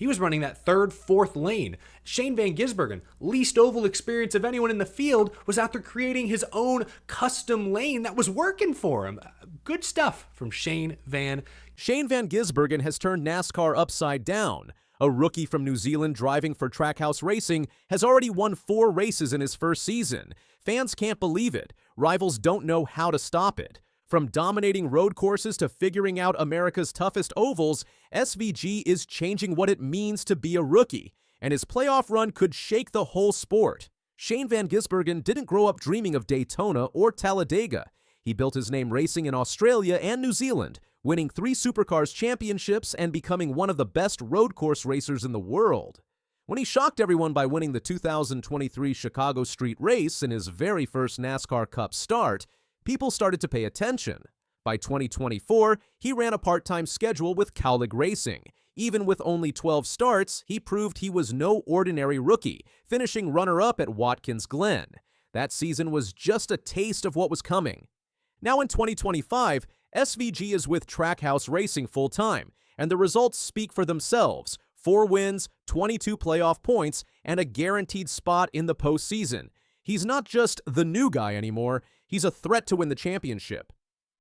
He was running that third, fourth lane. Shane Van Gisbergen, least oval experience of anyone in the field, was out there creating his own custom lane that was working for him. Good stuff from Shane Van. Shane Van Gisbergen has turned NASCAR upside down. A rookie from New Zealand driving for Trackhouse Racing has already won 4 races in his first season. Fans can't believe it. Rivals don't know how to stop it. From dominating road courses to figuring out America's toughest ovals, SVG is changing what it means to be a rookie, and his playoff run could shake the whole sport. Shane Van Gisbergen didn't grow up dreaming of Daytona or Talladega. He built his name racing in Australia and New Zealand, winning 3 Supercars championships and becoming one of the best road course racers in the world. When he shocked everyone by winning the 2023 Chicago Street Race in his very first NASCAR Cup start, people started to pay attention. By 2024, he ran a part-time schedule with Cowlick Racing. Even with only 12 starts, he proved he was no ordinary rookie, finishing runner-up at Watkins Glen. That season was just a taste of what was coming. Now in 2025, SVG is with Trackhouse Racing full-time, and the results speak for themselves. 4 wins, 22 playoff points, and a guaranteed spot in the postseason. He's not just the new guy anymore, he's a threat to win the championship.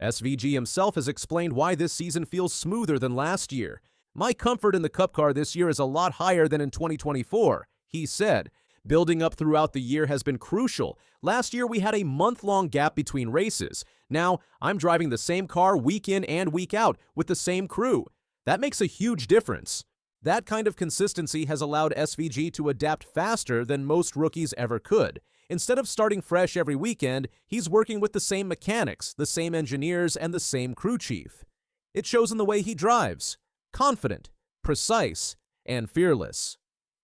SVG himself has explained why this season feels smoother than last year. "My comfort in the Cup car this year is a lot higher than in 2024, he said. Building up throughout the year has been crucial. Last year we had a month-long gap between races. Now I'm driving the same car week in and week out with the same crew. That makes a huge difference." That kind of consistency has allowed SVG to adapt faster than most rookies ever could. Instead of starting fresh every weekend, he's working with the same mechanics, the same engineers, and the same crew chief. It shows in the way he drives. Confident, precise, and fearless.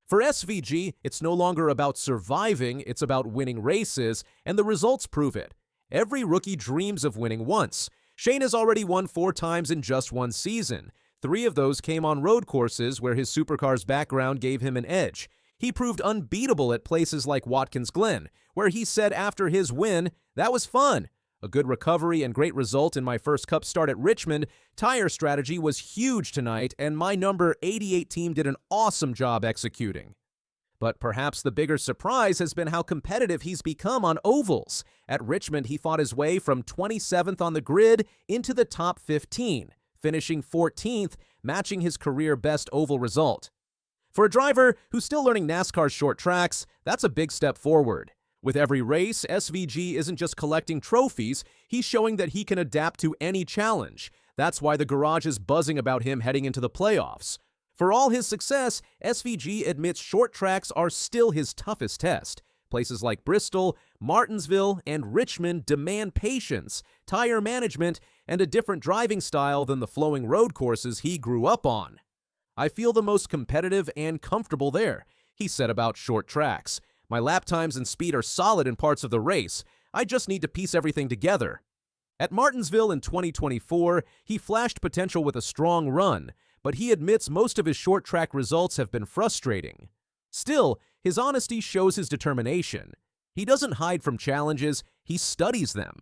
For SVG, it's no longer about surviving, it's about winning races, and the results prove it. Every rookie dreams of winning once. Shane has already won 4 times in just one season. 3 of those came on road courses where his Supercars background gave him an edge. He proved unbeatable at places like Watkins Glen, where he said after his win, "That was fun. A good recovery and great result in my first Cup start at Richmond. Tire strategy was huge tonight, and my number 88 team did an awesome job executing." But perhaps the bigger surprise has been how competitive he's become on ovals. At Richmond, he fought his way from 27th on the grid into the top 15, finishing 14th, matching his career best oval result. For a driver who's still learning NASCAR's short tracks, that's a big step forward. With every race, SVG isn't just collecting trophies, he's showing that he can adapt to any challenge. That's why the garage is buzzing about him heading into the playoffs. For all his success, SVG admits short tracks are still his toughest test. Places like Bristol, Martinsville, and Richmond demand patience, tire management, and a different driving style than the flowing road courses he grew up on. "I feel the most competitive and comfortable there," he said about short tracks. "My lap times and speed are solid in parts of the race. I just need to piece everything together." At Martinsville in 2024, he flashed potential with a strong run, but he admits most of his short track results have been frustrating. Still, his honesty shows his determination. He doesn't hide from challenges, he studies them.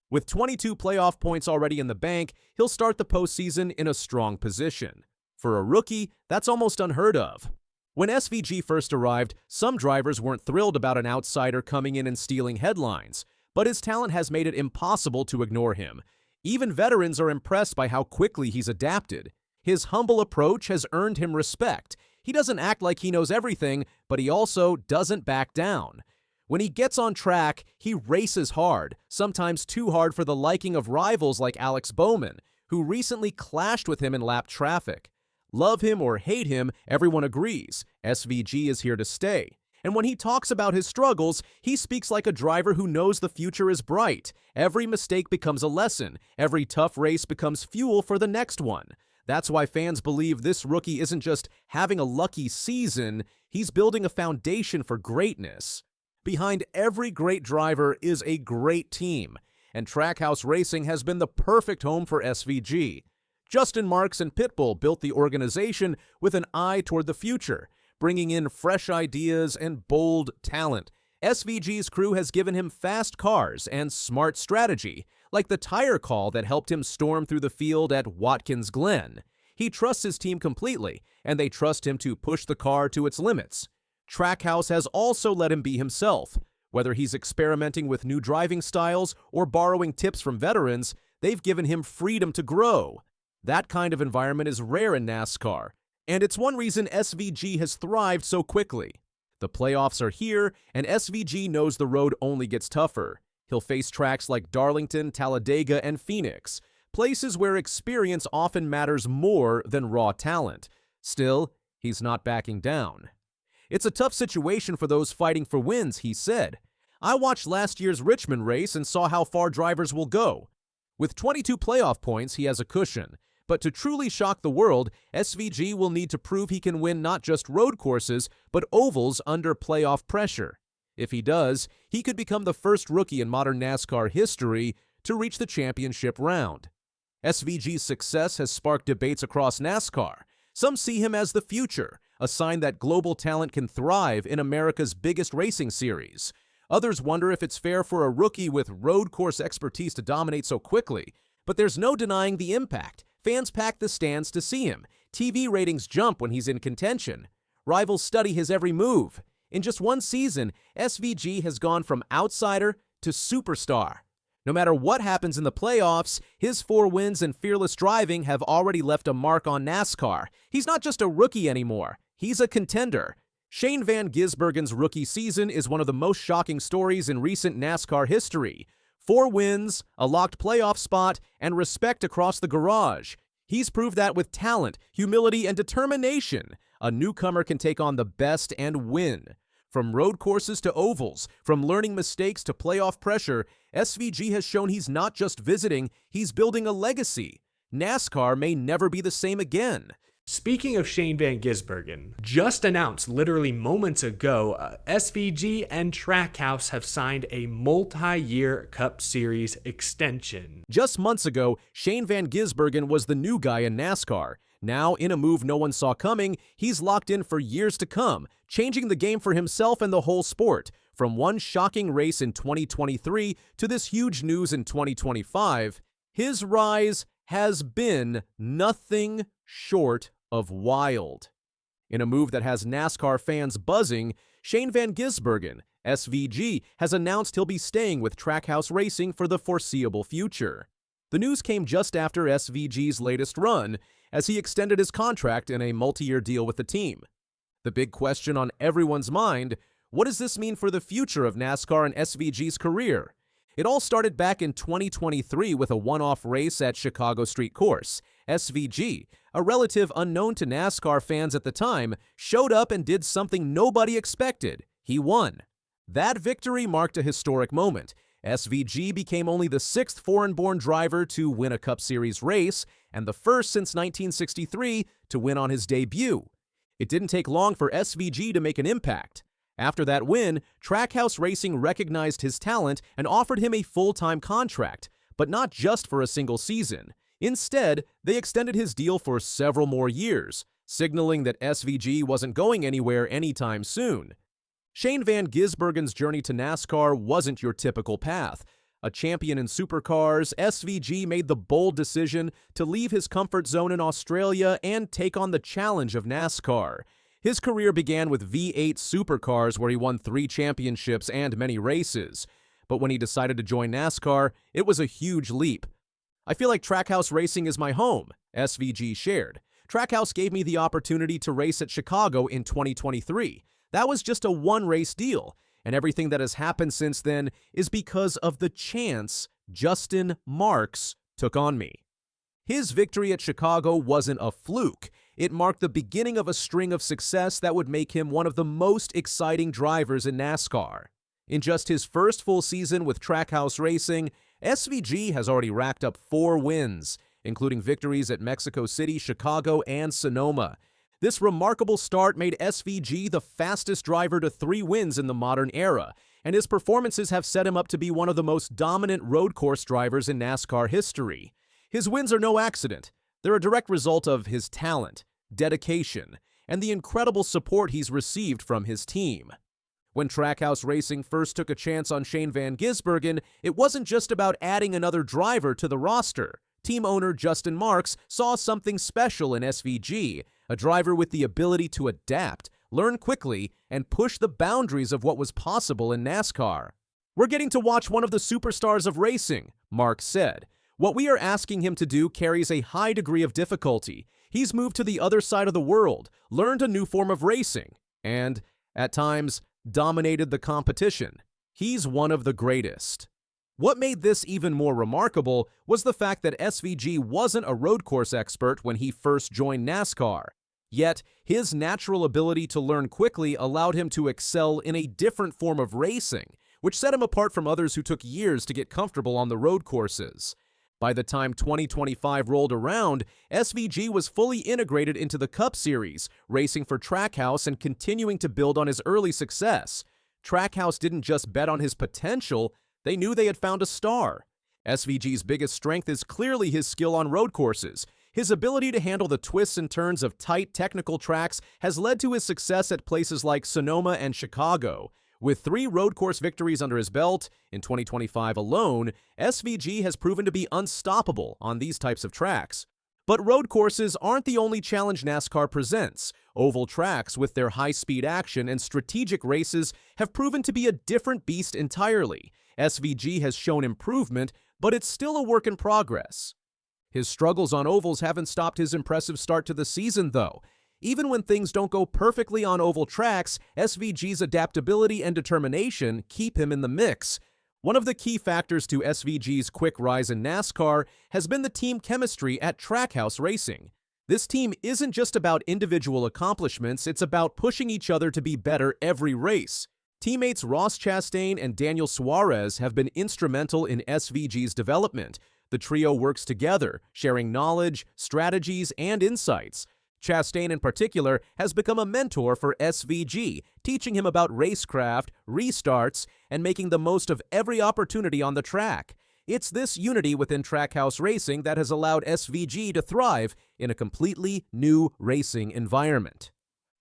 With 22 playoff points already in the bank, he'll start the postseason in a strong position. For a rookie, that's almost unheard of. When SVG first arrived, some drivers weren't thrilled about an outsider coming in and stealing headlines, but his talent has made it impossible to ignore him. Even veterans are impressed by how quickly he's adapted. His humble approach has earned him respect. He doesn't act like he knows everything, but he also doesn't back down. When he gets on track, he races hard, sometimes too hard for the liking of rivals like Alex Bowman, who recently clashed with him in lap traffic. Love him or hate him, everyone agrees. SVG is here to stay. And when he talks about his struggles, he speaks like a driver who knows the future is bright. Every mistake becomes a lesson. Every tough race becomes fuel for the next one. That's why fans believe this rookie isn't just having a lucky season, he's building a foundation for greatness. Behind every great driver is a great team, and Trackhouse Racing has been the perfect home for SVG. Justin Marks and Pitbull built the organization with an eye toward the future, bringing in fresh ideas and bold talent. SVG's crew has given him fast cars and smart strategy, like the tire call that helped him storm through the field at Watkins Glen. He trusts his team completely, and they trust him to push the car to its limits. Trackhouse has also let him be himself. Whether he's experimenting with new driving styles or borrowing tips from veterans, they've given him freedom to grow. That kind of environment is rare in NASCAR, and it's one reason SVG has thrived so quickly. The playoffs are here, and SVG knows the road only gets tougher. He'll face tracks like Darlington, Talladega, and Phoenix, places where experience often matters more than raw talent. Still, he's not backing down. It's a tough situation for those fighting for wins, he said. I watched last year's Richmond race and saw how far drivers will go. With 22 playoff points, he has a cushion. But to truly shock the world, SVG will need to prove he can win not just road courses, but ovals under playoff pressure. If he does, he could become the first rookie in modern NASCAR history to reach the championship round. SVG's success has sparked debates across NASCAR. Some see him as the future, a sign that global talent can thrive in America's biggest racing series. Others wonder if it's fair for a rookie with road course expertise to dominate so quickly. But there's no denying the impact. Fans pack the stands to see him. TV ratings jump when he's in contention. Rivals study his every move. In just one season, SVG has gone from outsider to superstar. No matter what happens in the playoffs, his 4 wins and fearless driving have already left a mark on NASCAR. He's not just a rookie anymore. He's a contender. Shane Van Gisbergen's rookie season is one of the most shocking stories in recent NASCAR history. 4 wins, a locked playoff spot, and respect across the garage. He's proved that with talent, humility, and determination, a newcomer can take on the best and win. From road courses to ovals, from learning mistakes to playoff pressure, SVG has shown he's not just visiting, he's building a legacy. NASCAR may never be the same again. Speaking of Shane Van Gisbergen, just announced literally moments ago, SVG and Trackhouse have signed a multi-year Cup Series extension. Just months ago, Shane Van Gisbergen was the new guy in NASCAR. Now, in a move no one saw coming, he's locked in for years to come, changing the game for himself and the whole sport. From one shocking race in 2023 to this huge news in 2025, his rise has been nothing short of wild. In a move that has NASCAR fans buzzing, Shane Van Gisbergen, SVG, has announced he'll be staying with Trackhouse Racing for the foreseeable future. The news came just after SVG's latest run, as he extended his contract in a multi-year deal with the team. The big question on everyone's mind, what does this mean for the future of NASCAR and SVG's career? It all started back in 2023 with a one-off race at Chicago Street Course. SVG, a relative unknown to NASCAR fans at the time, showed up and did something nobody expected. He won. That victory marked a historic moment. SVG became only the 6th foreign-born driver to win a Cup Series race and the first since 1963 to win on his debut. It didn't take long for SVG to make an impact. After that win, Trackhouse Racing recognized his talent and offered him a full-time contract, but not just for a single season. Instead, they extended his deal for several more years, signaling that SVG wasn't going anywhere anytime soon. Shane Van Gisbergen's journey to NASCAR wasn't your typical path. A champion in Supercars, SVG made the bold decision to leave his comfort zone in Australia and take on the challenge of NASCAR. His career began with V8 Supercars, where he won 3 championships and many races. But when he decided to join NASCAR, it was a huge leap. I feel like Trackhouse Racing is my home, SVG shared. Trackhouse gave me the opportunity to race at Chicago in 2023. That was just a one-race deal, and everything that has happened since then is because of the chance Justin Marks took on me. His victory at Chicago wasn't a fluke. It marked the beginning of a string of success that would make him one of the most exciting drivers in NASCAR. In just his first full season with Trackhouse Racing, SVG has already racked up 4 wins, including victories at Mexico City, Chicago, and Sonoma. This remarkable start made SVG the fastest driver to 3 wins in the modern era, and his performances have set him up to be one of the most dominant road course drivers in NASCAR history. His wins are no accident. They're a direct result of his talent, dedication, and the incredible support he's received from his team. When Trackhouse Racing first took a chance on Shane Van Gisbergen, it wasn't just about adding another driver to the roster. team owner Justin Marks saw something special in SVG, a driver with the ability to adapt, learn quickly, and push the boundaries of what was possible in NASCAR. "We're getting to watch one of the superstars of racing," Marks said. "What we are asking him to do carries a high degree of difficulty. He's moved to the other side of the world, learned a new form of racing, and, at times, dominated the competition. He's one of the greatest." What made this even more remarkable was the fact that SVG wasn't a road course expert when he first joined NASCAR. Yet, his natural ability to learn quickly allowed him to excel in a different form of racing, which set him apart from others who took years to get comfortable on the road courses. By the time 2025 rolled around, SVG was fully integrated into the Cup Series, racing for Trackhouse and continuing to build on his early success. Trackhouse didn't just bet on his potential, they knew they had found a star. SVG's biggest strength is clearly his skill on road courses. His ability to handle the twists and turns of tight, technical tracks has led to his success at places like Sonoma and Chicago. With 3 road course victories under his belt, in 2025 alone, SVG has proven to be unstoppable on these types of tracks. But road courses aren't the only challenge NASCAR presents. Oval tracks, with their high-speed action and strategic races, have proven to be a different beast entirely. SVG has shown improvement, but it's still a work in progress. His struggles on ovals haven't stopped his impressive start to the season, though. Even when things don't go perfectly on oval tracks, SVG's adaptability and determination keep him in the mix. One of the key factors to SVG's quick rise in NASCAR has been the team chemistry at Trackhouse Racing. This team isn't just about individual accomplishments, it's about pushing each other to be better every race. Teammates Ross Chastain and Daniel Suarez have been instrumental in SVG's development. The trio works together, sharing knowledge, strategies, and insights. Chastain in particular has become a mentor for SVG, teaching him about racecraft, restarts, and making the most of every opportunity on the track. It's this unity within Trackhouse Racing that has allowed SVG to thrive in a completely new racing environment.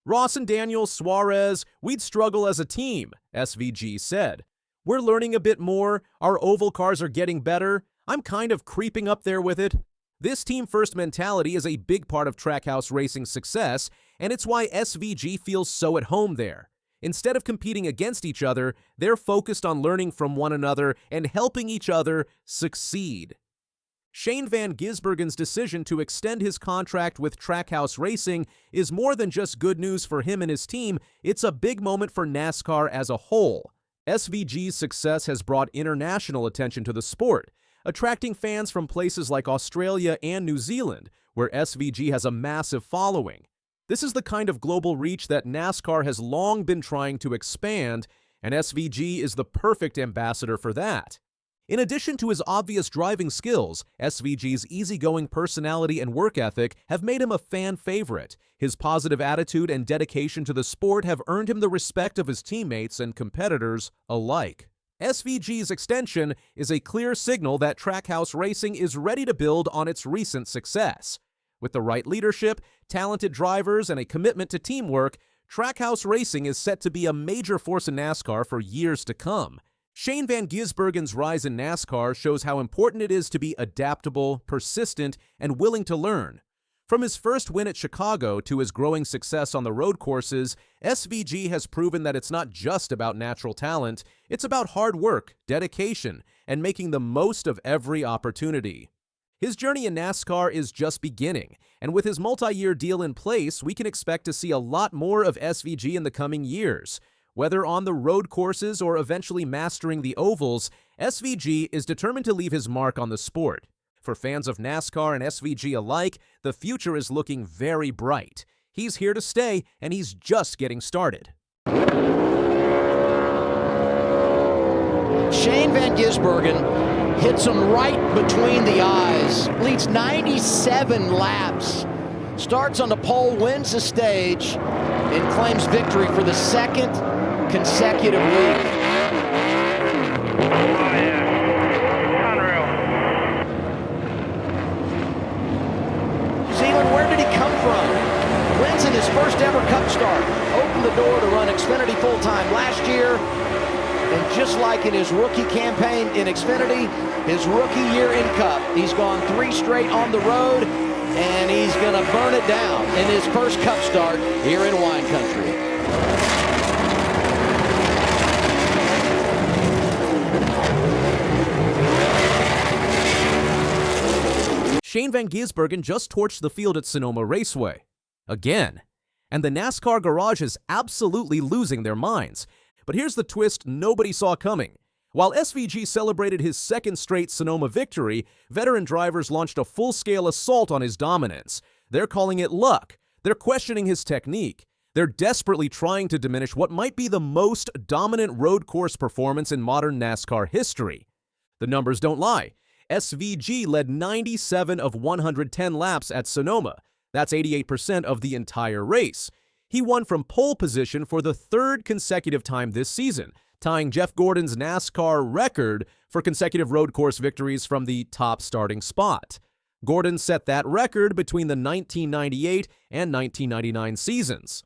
"Ross and Daniel, Suarez, we'd struggle as a team," SVG said. "We're learning a bit more, our oval cars are getting better, I'm kind of creeping up there with it." This team-first mentality is a big part of Trackhouse Racing's success, and it's why SVG feels so at home there. Instead of competing against each other, they're focused on learning from one another and helping each other succeed. Shane Van Gisbergen's decision to extend his contract with Trackhouse Racing is more than just good news for him and his team, it's a big moment for NASCAR as a whole. SVG's success has brought international attention to the sport, attracting fans from places like Australia and New Zealand, where SVG has a massive following. This is the kind of global reach that NASCAR has long been trying to expand, and SVG is the perfect ambassador for that. In addition to his obvious driving skills, SVG's easygoing personality and work ethic have made him a fan favorite. His positive attitude and dedication to the sport have earned him the respect of his teammates and competitors alike. SVG's extension is a clear signal that Trackhouse Racing is ready to build on its recent success. With the right leadership, talented drivers, and a commitment to teamwork, Trackhouse Racing is set to be a major force in NASCAR for years to come. Shane Van Gisbergen's rise in NASCAR shows how important it is to be adaptable, persistent, and willing to learn. From his first win at Chicago to his growing success on the road courses, SVG has proven that it's not just about natural talent, it's about hard work, dedication, and making the most of every opportunity. His journey in NASCAR is just beginning, and with his multi-year deal in place, we can expect to see a lot more of SVG in the coming years. Whether on the road courses or eventually mastering the ovals, SVG is determined to leave his mark on the sport. For fans of NASCAR and SVG alike, the future is looking very bright. He's here to stay, and he's just getting started. Shane Van Gisbergen hits him right between the eyes, leads 97 laps, starts on the pole, wins the stage, and claims victory for the second consecutive week. Oh, yeah. Unreal. Zealand, where did he come from? Wins in his first ever Cup start. Opened the door to run Xfinity full-time last year. And just like in his rookie campaign in Xfinity, his rookie year in Cup, he's gone 3 straight on the road, and he's going to burn it down in his first Cup start here in wine country. Shane Van Gisbergen just torched the field at Sonoma Raceway. Again. And the NASCAR garage is absolutely losing their minds. But here's the twist nobody saw coming. While SVG celebrated his second straight Sonoma victory, veteran drivers launched a full-scale assault on his dominance. They're calling it luck. They're questioning his technique. They're desperately trying to diminish what might be the most dominant road course performance in modern NASCAR history. The numbers don't lie. SVG led 97 of 110 laps at Sonoma. That's 88% of the entire race. He won from pole position for the 3rd consecutive time this season, tying Jeff Gordon's NASCAR record for consecutive road course victories from the top starting spot. Gordon set that record between the 1998 and 1999 seasons.